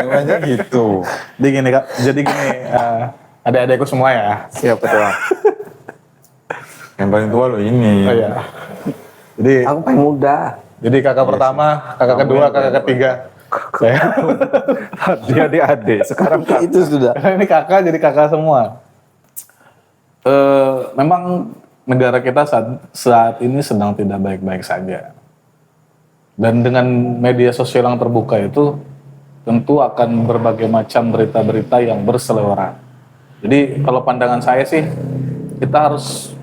Gitu. Jadi gini Kak, adik-adikku semua ya. Siap ketua. Yang paling tua lo ini. Oh iya. Jadi Aku paling muda. kakak pertama, kakak kedua, kakak ketiga. Saya Dia adik-adik. Sekarang kan. Itu sudah. ini kakak jadi kakak semua. Memang negara kita saat ini sedang tidak baik-baik saja. Dan dengan media sosial yang terbuka itu tentu akan berbagai macam berita-berita yang berseliweran. Jadi kalau pandangan saya sih kita harus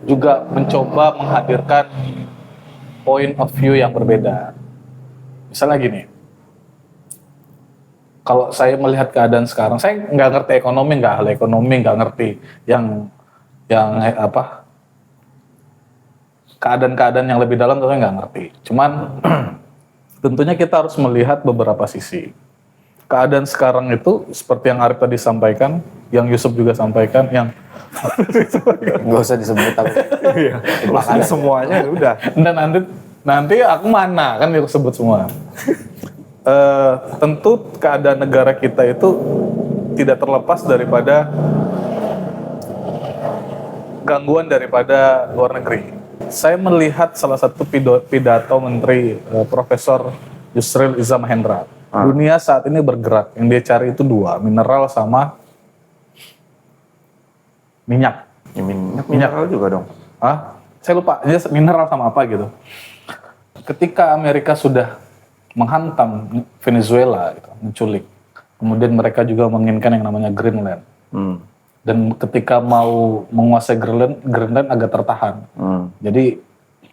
juga mencoba menghadirkan point of view yang berbeda. Misalnya gini, kalau saya melihat keadaan sekarang, saya nggak ngerti ekonomi, nggak hal ekonomi, nggak ngerti yang apa keadaan-keadaan yang lebih dalam tentunya nggak ngerti. Cuman tentunya kita harus melihat beberapa sisi. Keadaan sekarang itu seperti yang Arif tadi sampaikan, yang Yusuf juga sampaikan, yang Nggak usah disebut aku. Makanya semuanya udah. dan nanti aku mana kan disebut semua. Tentu keadaan negara kita itu tidak terlepas daripada gangguan daripada luar negeri. Saya melihat salah satu pidato Menteri Profesor Yusril Iza Mahendra. Dunia saat ini bergerak, yang dia cari itu dua, mineral sama minyak. Ya, mineral juga dong. Saya lupa, dia mineral sama apa gitu. Ketika Amerika sudah menghantam Venezuela, gitu, menculik, kemudian mereka juga menginginkan yang namanya Greenland. Dan ketika mau menguasai Greenland agak tertahan. Jadi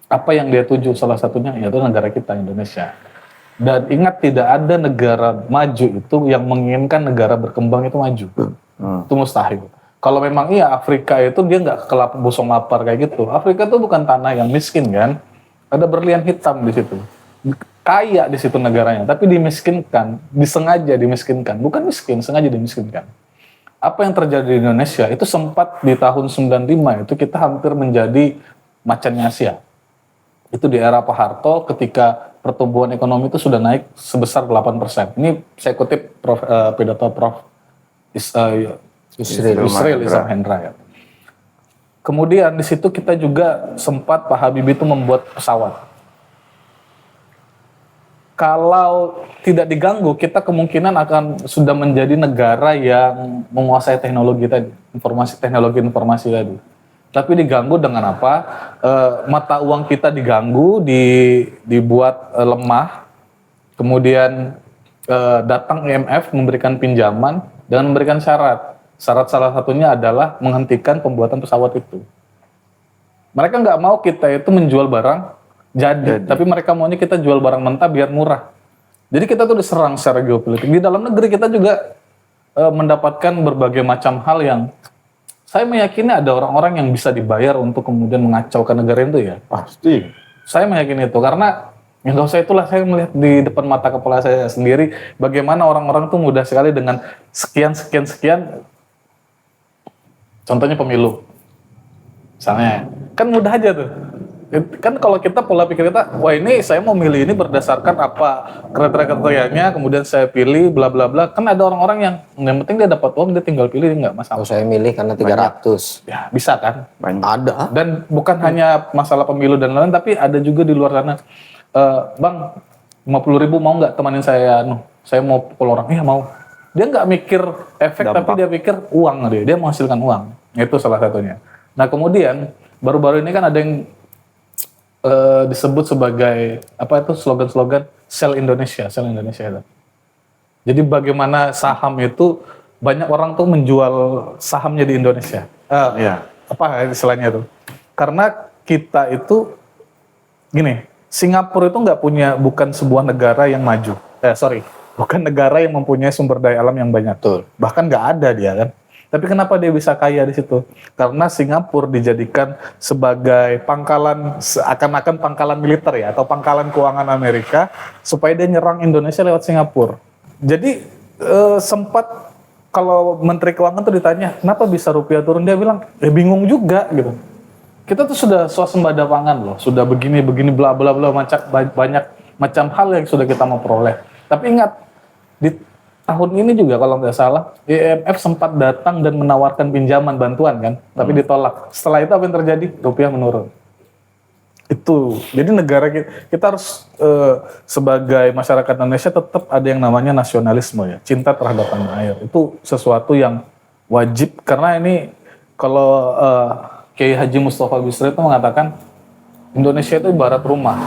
apa yang dia tuju salah satunya yaitu negara kita, Indonesia. Dan ingat tidak ada negara maju itu yang menginginkan negara berkembang itu maju. Itu mustahil. Kalau memang iya Afrika itu dia nggak busong lapar kayak gitu. Afrika itu bukan tanah yang miskin kan. Ada berlian hitam di situ. Kaya di situ negaranya, tapi dimiskinkan, disengaja dimiskinkan. Bukan miskin, sengaja dimiskinkan. Apa yang terjadi di Indonesia itu sempat di tahun 95 itu kita hampir menjadi macannya Asia. Itu di era Pak Harto ketika pertumbuhan ekonomi itu sudah naik sebesar 8%. Ini saya kutip pidato Prof. Yusril Iza Mahendra ya. Kemudian di situ kita juga sempat Pak Habibie itu membuat pesawat. Kalau tidak diganggu, kita kemungkinan akan sudah menjadi negara yang menguasai teknologi tadi, teknologi informasi tadi. Tapi diganggu dengan apa? Mata uang kita diganggu, dibuat lemah, kemudian datang IMF memberikan pinjaman dengan memberikan syarat. Syarat salah satunya adalah menghentikan pembuatan pesawat itu. Mereka nggak mau kita itu menjual barang jadi, tapi mereka maunya kita jual barang mentah biar murah. Jadi kita tuh diserang secara geopolitik. Di dalam negeri kita juga mendapatkan berbagai macam hal yang saya meyakini ada orang-orang yang bisa dibayar untuk kemudian mengacaukan negara itu ya. Pasti. Saya meyakini itu karena ya nggak usah itulah, saya melihat di depan mata kepala saya sendiri bagaimana orang-orang tuh mudah sekali dengan sekian. Contohnya pemilu. Misalnya, kan mudah aja tuh. Kan kalau kita pola pikir kita, wah ini saya mau milih ini berdasarkan apa kriteria-kriterianya, kemudian saya pilih bla bla bla. Kan ada orang-orang yang penting dia dapat uang, dia tinggal pilih, nggak masalah. Kalau saya milih karena 300. Ya bisa kan? Ada. Dan bukan hanya masalah pemilu dan lain-lain, tapi ada juga di luar sana. Bang, 50.000 mau nggak temanin saya? Saya mau pukul orang, iya mau. Dia nggak mikir efek, tapi dia pikir uang dia menghasilkan uang. Itu salah satunya. Nah kemudian baru-baru ini kan ada yang disebut sebagai apa itu slogan-slogan Sell Indonesia itu. Jadi bagaimana saham itu banyak orang tuh menjual sahamnya di Indonesia. Apa istilahnya itu? Karena kita itu gini, Singapura itu bukan sebuah negara yang maju. Bukan negara yang mempunyai sumber daya alam yang banyak. Betul. Bahkan nggak ada dia kan. Tapi kenapa dia bisa kaya di situ? Karena Singapura dijadikan sebagai pangkalan, seakan-akan pangkalan militer ya, atau pangkalan keuangan Amerika, supaya dia nyerang Indonesia lewat Singapura. Jadi sempat kalau Menteri Keuangan tuh ditanya, kenapa bisa rupiah turun? Dia bilang, bingung juga gitu. Kita tuh sudah swasembada pangan loh, sudah begini bla bla bla banyak macam hal yang sudah kita mau peroleh. Tapi ingat, di tahun ini juga kalau nggak salah, IMF sempat datang dan menawarkan pinjaman bantuan kan, tapi ditolak. Setelah itu apa yang terjadi? Rupiah menurun. Itu, jadi negara kita harus sebagai masyarakat Indonesia tetap ada yang namanya nasionalisme ya, cinta terhadap tanah air. Itu sesuatu yang wajib, karena ini kalau Kiai Haji Mustafa Bisri itu mengatakan Indonesia itu ibarat rumah.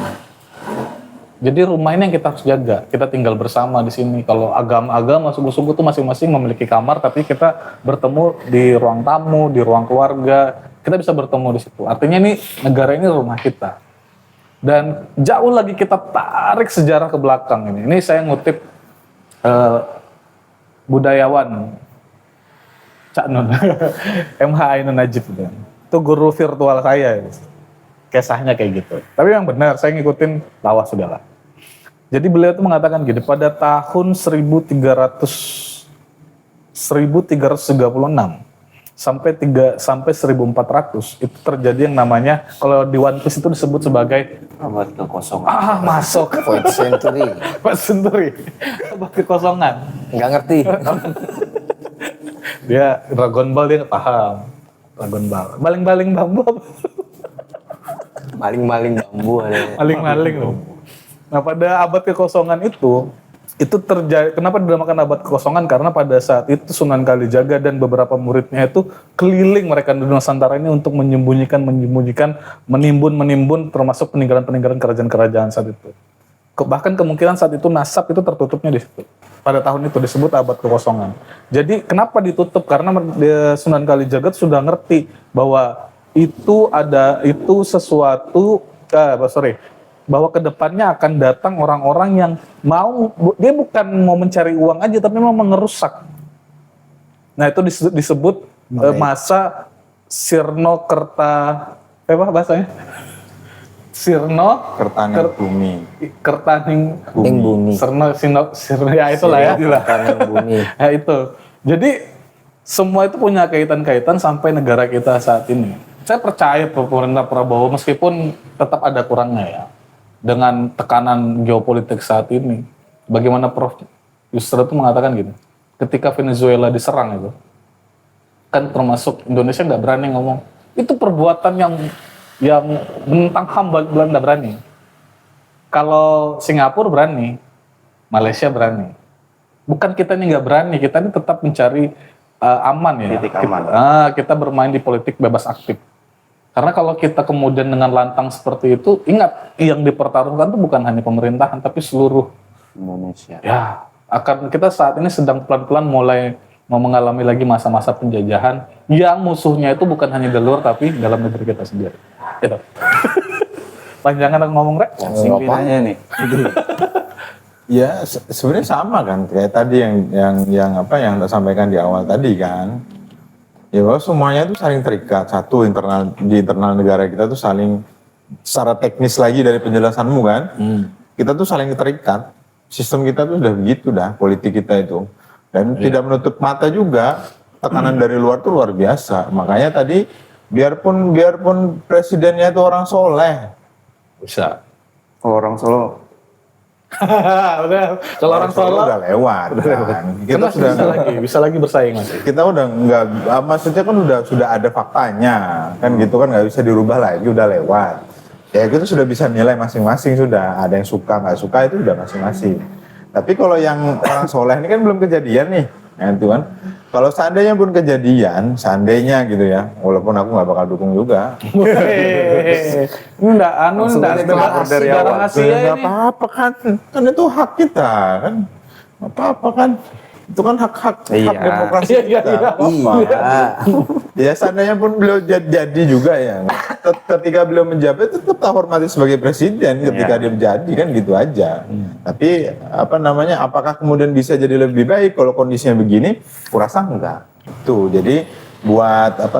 Jadi rumah ini yang kita harus jaga. Kita tinggal bersama di sini. Kalau agama-agama suku-suku itu masing-masing memiliki kamar, tapi kita bertemu di ruang tamu, di ruang keluarga. Kita bisa bertemu di situ. Artinya ini negara ini rumah kita. Dan jauh lagi kita tarik sejarah ke belakang ini. Ini saya ngutip budayawan Cak Nun, MH Ainun Najib gitu. Itu guru virtual saya. Kisahnya kayak gitu. Tapi yang benar, saya ngikutin lawas sudahlah. Jadi beliau itu mengatakan gini, pada tahun 1336 sampai 1400 itu terjadi yang namanya, kalau di One Piece itu disebut sebagai Abad kekosongan. masuk Void century. Pas senturi, abad kekosongan. Nggak ngerti. Dia Dragon Ball dia nggak paham. Dragon Ball, baling-baling bambu apa? Maling-maling bambu ada. Maling-maling loh. Nah pada abad kekosongan itu terjadi. Kenapa dinamakan abad kekosongan? Karena pada saat itu Sunan Kalijaga dan beberapa muridnya itu keliling mereka di Nusantara ini untuk menyembunyikan, menimbun termasuk peninggalan-peninggalan kerajaan-kerajaan saat itu. Bahkan kemungkinan saat itu nasab itu tertutupnya di situ. Pada tahun itu disebut abad kekosongan. Jadi kenapa ditutup? Karena Sunan Kalijaga sudah ngerti bahwa itu bahwa kedepannya akan datang orang-orang yang dia bukan mau mencari uang aja, tapi mau mengerusak. Nah itu disebut masa Sirno Kerta, apa bahasanya? Sirno Kertaning bumi. Sirno ya itulah ya. Kertaning bumi. Ya itu. Jadi semua itu punya kaitan-kaitan sampai negara kita saat ini. Saya percaya pemerintah Prabowo meskipun tetap ada kurangnya ya. Dengan tekanan geopolitik saat ini, bagaimana Prof. Yusra itu mengatakan gini, ketika Venezuela diserang itu, kan termasuk Indonesia nggak berani ngomong, itu perbuatan yang menentang HAM Belanda berani. Kalau Singapura berani, Malaysia berani. Bukan kita ini nggak berani, kita ini tetap mencari aman ya. Titik aman. Kita bermain di politik bebas aktif. Karena kalau kita kemudian dengan lantang seperti itu, ingat yang dipertaruhkan itu bukan hanya pemerintahan, tapi seluruh Indonesia. ya, kita saat ini sedang pelan-pelan mulai mau mengalami lagi masa-masa penjajahan yang musuhnya itu bukan hanya di luar, tapi dalam negeri kita sendiri. Itu. Panjangan aku ngomong, Rek. Singkiranya nih. Ya sebenarnya sama kan kayak tadi yang tak sampaikan di awal tadi kan. Ya bahwa semuanya itu saling terikat. Satu di internal negara kita tuh saling secara teknis lagi dari penjelasanmu kan. Kita tuh saling terikat. Sistem kita tuh udah begitu dah, politik kita itu. Dan tidak menutup mata juga tekanan dari luar tuh luar biasa. Makanya tadi biarpun presidennya itu orang soleh. Bisa. Orang Solo. Udah. Kalau orang Solo udah lewat kan. Kita sudah bisa lagi bersaing Mas. kita udah nggak, maksudnya kan sudah ada faktanya kan gitu kan, nggak bisa dirubah lagi, udah lewat ya, kita sudah bisa nilai masing-masing, sudah ada yang suka nggak suka itu udah masing-masing. Tapi kalau yang orang soleh ini kan belum kejadian nih ya itu kan. Kalau seandainya pun kejadian, seandainya gitu ya, walaupun aku nggak bakal dukung juga. Enggak, enggak dari awal. Nggak apa-apa kan itu hak kita kan, nggak apa-apa kan. Itu kan hak demokrasi kita. Ya seandainya pun beliau jadi juga ya. Ketika beliau menjabat tetap tak hormati sebagai presiden ketika dia menjadi kan gitu aja. Tapi apakah kemudian bisa jadi lebih baik kalau kondisinya begini? Kurasa enggak. Tuh jadi buat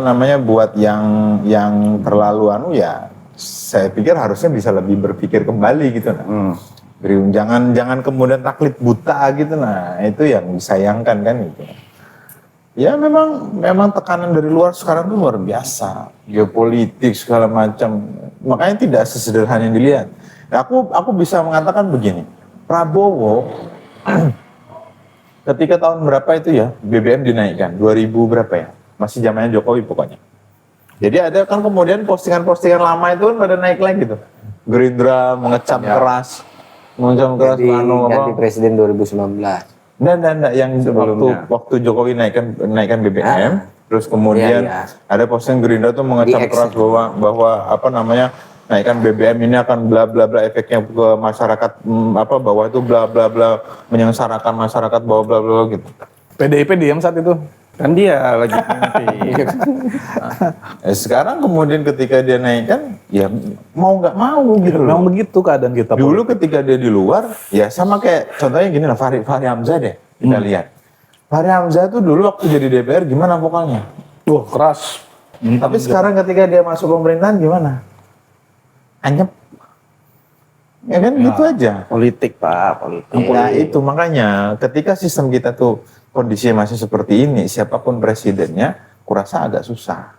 buat yang terlalu ya saya pikir harusnya bisa lebih berpikir kembali gitu nah. Jangan kemudian taklid buta gitu, nah itu yang disayangkan kan gitu. Ya memang tekanan dari luar sekarang tuh luar biasa, geopolitik segala macam, makanya tidak sesederhana yang dilihat. Nah, aku bisa mengatakan begini, Prabowo Ketika tahun berapa itu ya BBM dinaikkan 2000 berapa ya, masih zamannya Jokowi pokoknya. Jadi ada kan kemudian postingan-postingan lama itu kan pada naik lagi tuh. Gerindra mengecam keras Jadi Manu ganti apa. presiden 2019. Dan yang Sebelumnya. waktu Jokowi naikkan BBM, terus kemudian Iya, iya. ada postingan Gerindra tuh mengecam Di X keras bahwa apa namanya naikkan BBM ini akan bla bla bla efeknya ke masyarakat apa bawah itu bla bla bla menyengsarakan masyarakat bawah bla bla gitu. PDIP diam saat itu. Kan dia lagi mimpi. Sekarang kemudian ketika dia naikkan ya mau nggak mau gitu loh. Memang begitu keadaan kita. Dulu ketika dia di luar, ya sama kayak contohnya gini lah, Fahri Hamzah deh, kita lihat. Fahri Hamzah tuh dulu waktu jadi DPR gimana vokalnya? Wah, keras. Tapi sekarang ketika dia masuk pemerintahan gimana? Anyep. Ya kan gitu aja. Politik Pak, politik. Ya itu makanya ketika sistem kita tuh kondisinya masih seperti ini, siapapun presidennya, kurasa agak susah.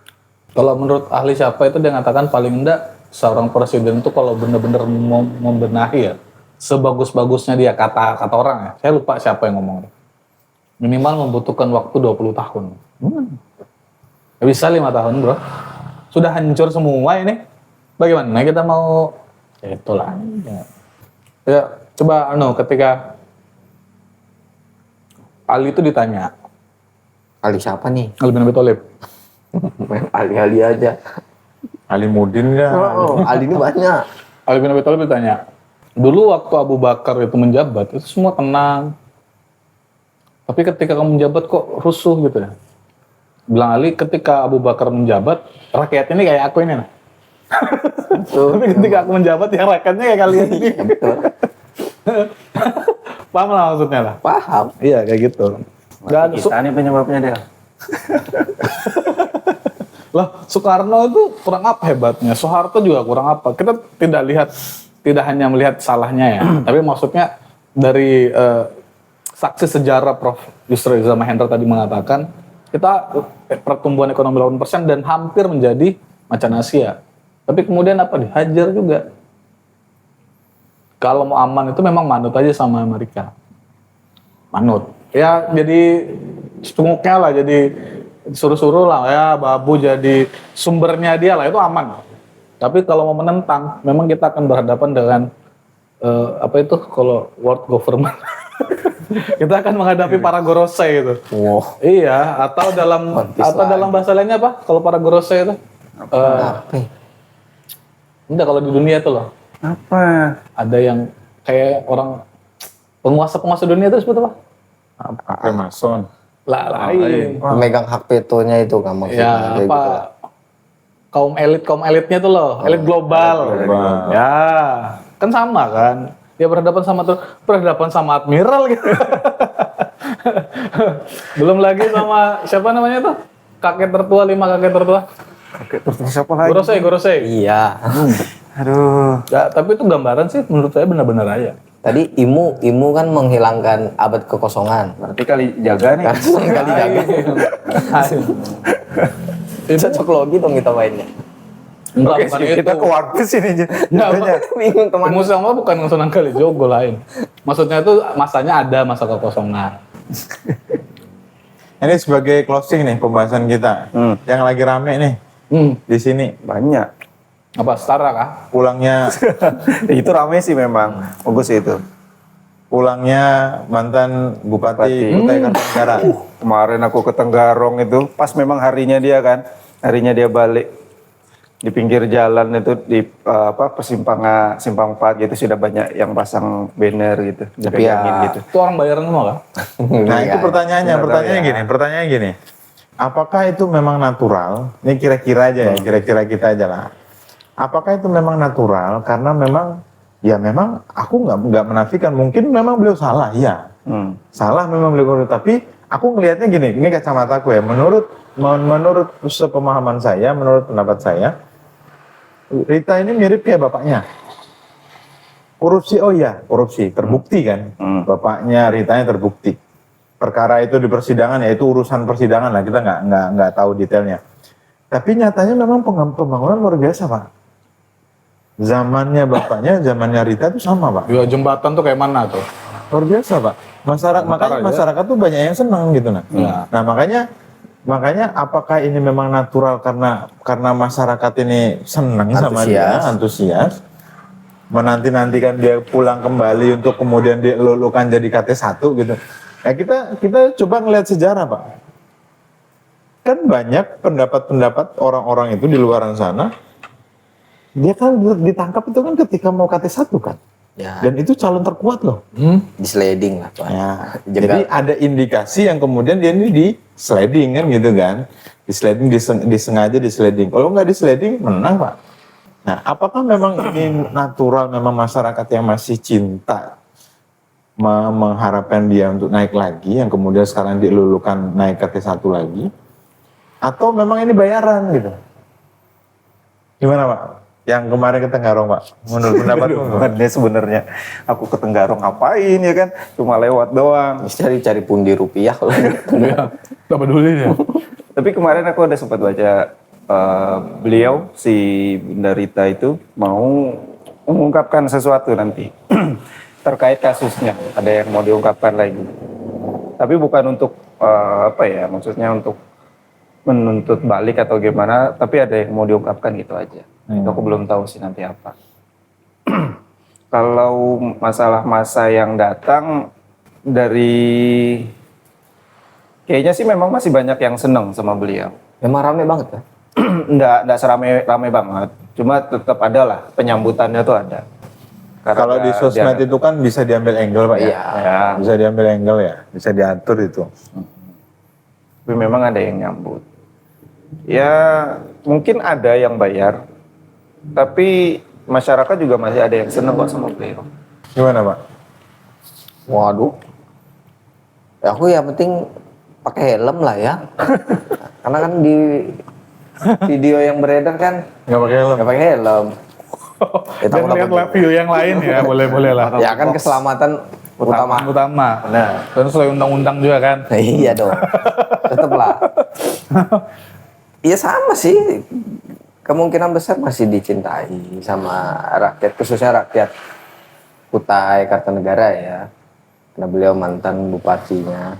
Kalau menurut ahli siapa itu dia ngatakan paling enggak seorang presiden itu kalau benar-benar mau membenahi ya, sebagus-bagusnya dia kata orang ya. Saya lupa siapa yang ngomong. Minimal membutuhkan waktu 20 tahun. Nggak bisa 5 tahun, Bro. Sudah hancur semua ini. Bagaimana kita mau ya itulah. Ya, coba ketika Ali itu ditanya, Ali siapa nih? Ali bin Abi Thalib. Ali aja. Ali Mudin ya. Oh, Ali ini banyak. Ali bin Abi Thalib ditanya, dulu waktu Abu Bakar itu menjabat, itu semua tenang. Tapi ketika kamu menjabat kok rusuh gitu ya? Bilang Ali, ketika Abu Bakar menjabat, rakyat ini kayak aku ini. Nah. Tapi ketika aku menjabat, ya rakyatnya kayak kalian ini. Paham lah maksudnya lah? Paham. Iya, kayak gitu. Gak ada, Kita nih penyebabnya dia. Lah, Soekarno itu kurang apa hebatnya? Soeharto juga kurang apa? Kita tidak hanya melihat salahnya ya, tapi maksudnya dari saksi sejarah Prof. Yusril Iza Mahendra tadi mengatakan, kita pertumbuhan ekonomi 8% dan hampir menjadi macan Asia. Tapi kemudian apa? Dihajar juga. Kalau mau aman itu memang manut aja sama Amerika. Manut. Ya jadi sunguknya lah, jadi suruh-suruh lah ya, babu jadi sumbernya dia lah, itu aman. Tapi kalau mau menentang, memang kita akan berhadapan dengan apa itu kalau world government. Kita akan menghadapi para gorose itu. Wow. Iya, atau dalam bahasa lainnya apa? Kalau para gorose itu? Apa? Enggak, kalau di dunia itu loh. Apa? Ada yang kayak orang penguasa dunia itu disebut apa? Freemason. Lah lain. Memegang hak vetonya itu kamu. Ya, apa? Kaum elitnya tuh loh, elit global. Global. Ya, kan sama kan? Dia berhadapan sama admiral gitu. Belum lagi sama siapa namanya tuh? Kakek tertua, 5 kakek tertua. Siapa lagi? Gorose. Iya. Aduh. Ya, tapi itu gambaran sih menurut saya benar-benar aja. Tadi Imu kan menghilangkan abad kekosongan. Berarti kali jaga nih. Kali jaga. Cocok logi dong kita mainnya. Enggak, Oke, bukan sih, itu. kita ke One Piece ini aja. Enggak, Bingung teman. Musuh sama bukan Sunan Kalijogo lain. Maksudnya itu masanya ada masa kekosongan. Ini sebagai closing nih pembahasan kita. Yang lagi rame nih di sini. Banyak. Apa setara kah? Pulangnya Itu rame sih memang. Bagus itu. pulangnya mantan Bupati Kutai Kartanegara. Kemarin aku ke Tenggarong itu, pas memang harinya dia kan. Harinya dia balik. Di pinggir jalan itu di simpang 4 gitu sudah banyak yang pasang banner gitu, Tapi dipegangin ya, gitu. Itu orang bayaran semua kah? Nah itu Iya. pertanyaannya gini. Apakah itu memang natural? Ini kira-kira aja ya, kira-kira kita aja lah. Apakah itu memang natural? Karena memang, ya memang aku nggak menafikan. Mungkin memang beliau salah, ya. Salah memang beliau. Tapi aku ngelihatnya gini, ini kacamataku ya. Menurut sepemahaman saya, menurut pendapat saya, Rita ini mirip kayak bapaknya. Korupsi, korupsi, terbukti kan. Bapaknya Ritanya terbukti. Perkara itu di persidangan, ya itu urusan persidangan lah, kita nggak tahu detailnya. Tapi nyatanya memang pembangunan luar biasa, Pak. Zamannya bapaknya, zamannya Rita itu sama, Pak. Ya, jembatan tuh kayak mana tuh? Luar biasa Pak. Makanya masyarakat tuh banyak yang senang gitu nah. Nah makanya apakah ini memang natural karena masyarakat ini senang sama dia, antusias, menanti-nantikan dia pulang kembali untuk kemudian dilulukan jadi KT1 gitu. Nah kita coba ngelihat sejarah Pak. Kan banyak pendapat-pendapat orang-orang itu di luar sana, dia kan ditangkap itu kan ketika mau KT1 kan. Ya. Dan itu calon terkuat loh. Di sliding lah Pak. Ya, Jegal. jadi ada indikasi yang kemudian dia ini di sliding kan gitu kan. Di sliding, disengaja di sliding. Kalau nggak di sliding, menang Pak. Nah, apakah memang ini natural, memang masyarakat yang masih cinta mengharapkan dia untuk naik lagi, yang kemudian sekarang dilulukan naik ke T1 lagi? Atau memang ini bayaran gitu? Gimana Pak? Yang kemarin ke Tenggarong Pak, menurut pendapatmu? Sebenarnya aku ke Tenggarong ngapain ya kan? Cuma lewat doang. Cari pundi rupiah kalau Iya, nggak peduli ya. Tapi kemarin aku ada sempat baca beliau si Bunda Rita itu mau mengungkapkan sesuatu nanti terkait kasusnya. Ada yang mau diungkapkan lagi. Tapi bukan untuk maksudnya untuk menuntut balik atau gimana, tapi ada yang mau diungkapkan gitu aja. Itu aku belum tahu sih nanti apa. Kalau masalah masa yang datang dari kayaknya sih memang masih banyak yang seneng sama beliau. memang rame banget kan. Enggak serame banget. Cuma tetap ada lah penyambutannya tuh ada. Karena Kalau di sosmed itu kan bisa diambil angle Pak ya? ya, Bisa diambil angle ya, bisa diatur itu. tapi memang ada yang nyambut. Ya mungkin ada yang bayar, tapi masyarakat juga masih ada yang seneng kok sama beliau. Gimana Pak? Waduh. Ya aku yang penting pakai helm lah ya. Karena kan di video yang beredar kan Nggak pakai helm? nggak pakai helm. Ya, Dan lihat takut-takut. view yang lain ya, boleh lah. Ya kan keselamatan utama. Utama. Nah, Dan sesuai undang-undang juga kan. Iya dong. Tetap lah. Iya sama sih. Kemungkinan besar masih dicintai sama rakyat, khususnya rakyat Kutai Kartanegara ya. Karena beliau mantan bupatinya.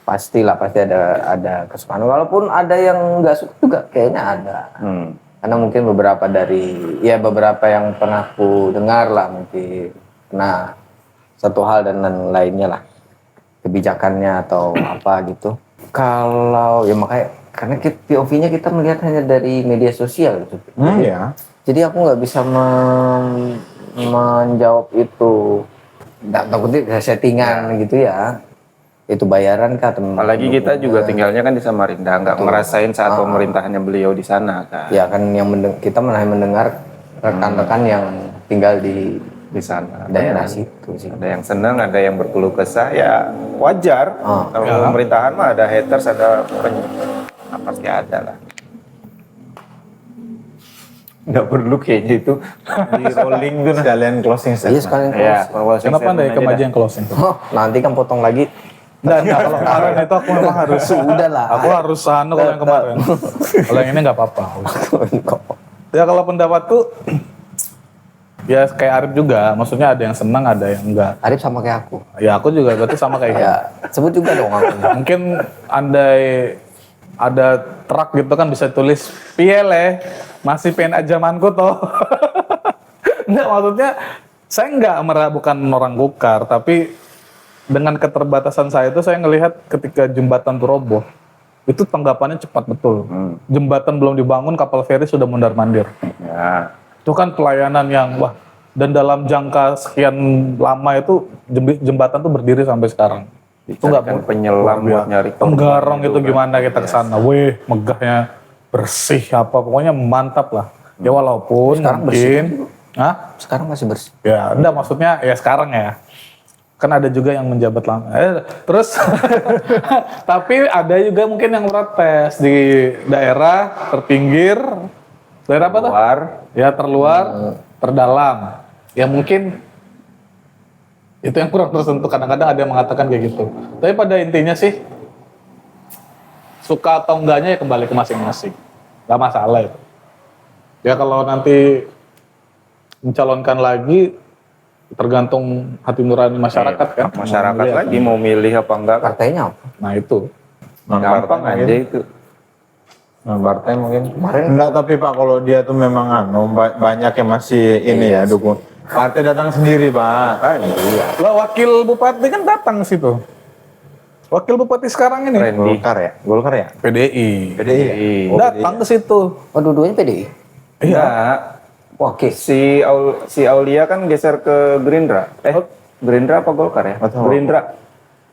Pasti ada kesukaan. Walaupun ada yang nggak suka juga kayaknya ada. Karena mungkin beberapa yang pernah aku dengar lah mungkin. Nah, satu hal dan lainnya lah. Kebijakannya atau apa gitu. Kalau ya makanya karena POV-nya kita melihat hanya dari media sosial gitu. Iya. Jadi aku nggak bisa menjawab itu. Nggak takutnya settingan gitu ya. Itu bayaran kah teman? apalagi kita juga tinggalnya kan di Samarinda, nggak ngerasain saat pemerintahannya beliau di sana kan. Ya kan yang kita malah mendengar rekan-rekan yang tinggal di Sana. daerah situ sih. Ada yang senang, ada yang berkeluh kesah, ya wajar. Kalau pemerintahan mah ada haters, ada pasti ada lah. Nggak perlu kayaknya itu di rolling tuh. Sekalian closing Iya statement. sekalian Ya, close. Kenapa anda kemajuan yang closing? Oh, nanti kan potong lagi. Enggak, kalau kemarin itu aku memang harus Sudah lah. Aku harus kalau yang kemarin. Kalau yang ini nggak apa-apa. Ya kalau pendapatku ya kayak Arif juga, maksudnya ada yang senang, ada yang enggak. Arif sama kayak aku. Ya aku juga berarti sama kayak Ya, sebut juga dong aku. Mungkin andai ada truk gitu kan bisa tulis piye le, masih pengen zamanku toh. Enggak, maksudnya saya bukan orang Gukar, tapi dengan keterbatasan saya itu saya ngelihat ketika jembatan itu roboh, itu tanggapannya cepat betul. Jembatan belum dibangun, kapal feri sudah mondar-mandir. Ya. Itu kan pelayanan yang wah, dan dalam jangka sekian lama itu jembatan tuh berdiri sampai sekarang. Itu Dicarikan penyelam buat nyari korban Tenggarong gitu itu kan. gimana kita ke sana. Weh, megahnya bersih apa pokoknya mantap lah. Ya walaupun Sekarang mungkin Sekarang masih bersih. ya enggak, maksudnya ya sekarang ya. Kan ada juga yang menjabat lama. Terus tapi ada juga mungkin yang protes di daerah terpinggir. Daerah apa tuh? Luar. Ya terluar, terdalam. Ya mungkin itu yang kurang tersentuh. Kadang-kadang ada yang mengatakan kayak gitu. Tapi pada intinya sih suka atau enggaknya ya kembali ke masing-masing. Gak masalah itu. Ya kalau nanti mencalonkan lagi, tergantung hati nurani masyarakat kan. Masyarakat Mau milih lagi mau milih apa enggak kan. Partainya apa? Nah itu. Gampang aja itu. Partai mungkin. Enggak, tapi Pak kalau dia tuh memang banyak yang masih ini ya dukung. Partai datang sendiri Pak. Iya. Lah wakil bupati kan datang ke situ. Wakil bupati sekarang ini Randy. Golkar ya? PDI. PDI. Datang ke situ. Oh, dua-duanya PDI? Enggak. Oke. Si Aulia kan geser ke Gerindra. Gerindra apa Golkar ya? Atau- Gerindra.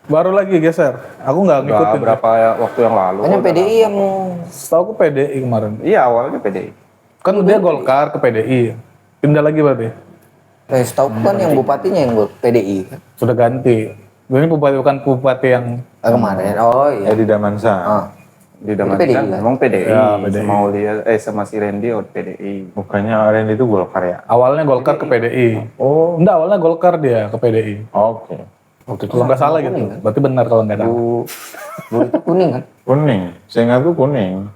Baru lagi geser. Aku nggak Udah ngikutin. berapa waktu yang lalu. Hanya PDI yang Setahu aku PDI kemarin. Iya, awalnya PDI. Kan dia Golkar ke PDI. Pindah lagi berarti. setahu kan yang bupatinya yang PDI kan? Sudah ganti. Ini bupati bukan bupati yang Kemarin. Oh iya. Edi Damansa. Ah. Di Daman PDI kan kan? emang PDI. Ya, PDI. Sama Aulia, sama si Randy PDI. Bukannya Randy itu Golkar ya? awalnya Golkar ke PDI. Oh, enggak, awalnya Golkar dia ke PDI. Oke. Waktu itu Kalau nggak salah gitu. Berarti benar kalau nggak salah. dulu itu kuning kan? Kuning. Sehingga tuh kuning.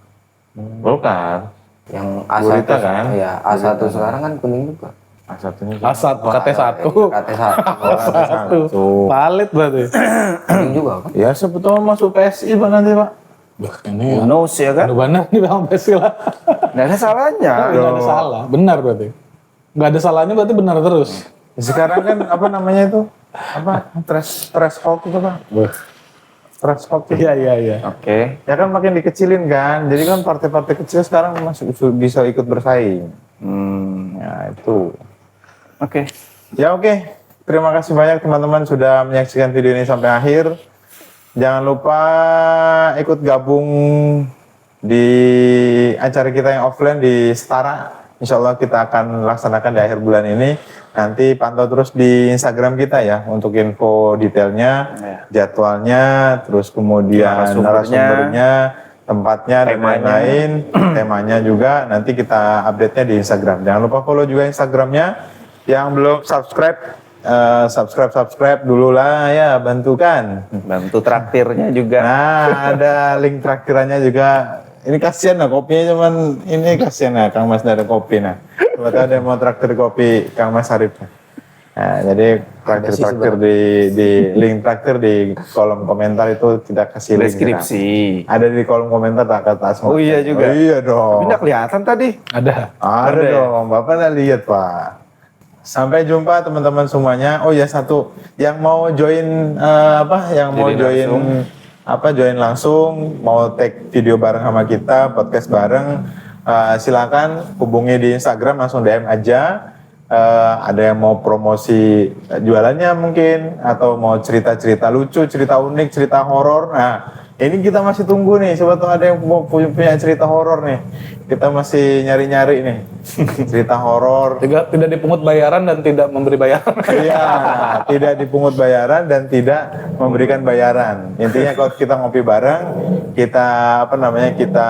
Golkar. Yang A1 Gurita kan? Iya, A1 sekarang kan kuning juga. A1-nya A1, KT1. KT1. Satu. Valid berarti. Kuning juga kan? Ya sebetulnya masuk PSI Pak nanti Pak. Wah, ini Who knows ya kan? benar nih Bang Pesil lah. Nggak ada salahnya. Nggak ada salah, benar berarti. Nggak ada salahnya berarti benar terus. Sekarang kan apa namanya itu? Apa? Threshold itu Pak. Threshold itu. Iya. Oke. Ya kan makin dikecilin kan. Jadi kan partai-partai kecil sekarang masih bisa ikut bersaing. Ya itu. Oke. Ya oke. Terima kasih banyak teman-teman sudah menyaksikan video ini sampai akhir. Jangan lupa ikut gabung di acara kita yang offline di Setara. Insya Allah kita akan laksanakan di akhir bulan ini. Nanti pantau terus di Instagram kita ya untuk info detailnya, jadwalnya, terus kemudian narasumbernya, tempatnya dan lain-lain. Temanya juga nanti kita update-nya di Instagram. Jangan lupa follow juga Instagramnya. Yang belum subscribe dulu lah ya, bantukan. Bantu traktirnya juga. Nah, ada link traktirannya juga. Ini kasihan lah kopinya, cuman ini kasihan lah Kang Mas nggak ada kopi nah. Coba ada yang mau traktir kopi Kang Mas Arif. Nah, jadi traktir di link traktir di kolom komentar itu kita kasih link. Deskripsi. Ada di kolom komentar tak atas. Oh iya juga. Oh, iya dong. Tapi nggak kelihatan tadi. Ada. Ada dong, Bapak nggak lihat Pak. Sampai jumpa teman-teman semuanya. Oh ya satu, yang mau join Yang mau join langsung, mau take video bareng sama kita, podcast bareng, silakan hubungi di Instagram langsung DM aja. Ada yang mau promosi jualannya mungkin, atau mau cerita-cerita lucu, cerita unik, cerita horor. Nah, ini kita masih tunggu nih. Siapa tahu ada yang mau punya cerita horor nih. Kita masih nyari-nyari nih cerita horor. Tidak dipungut bayaran dan tidak memberi bayaran. Iya, tidak dipungut bayaran dan tidak memberikan bayaran. Intinya kalau kita ngopi bareng, kita kita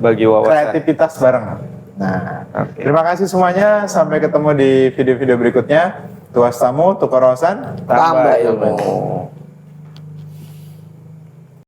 Bagi wawasan. kreativitas bareng. Nah, terima kasih semuanya. Sampai ketemu di video-video berikutnya. Tuas tamu, tukar wawasan, Tambah ilmu.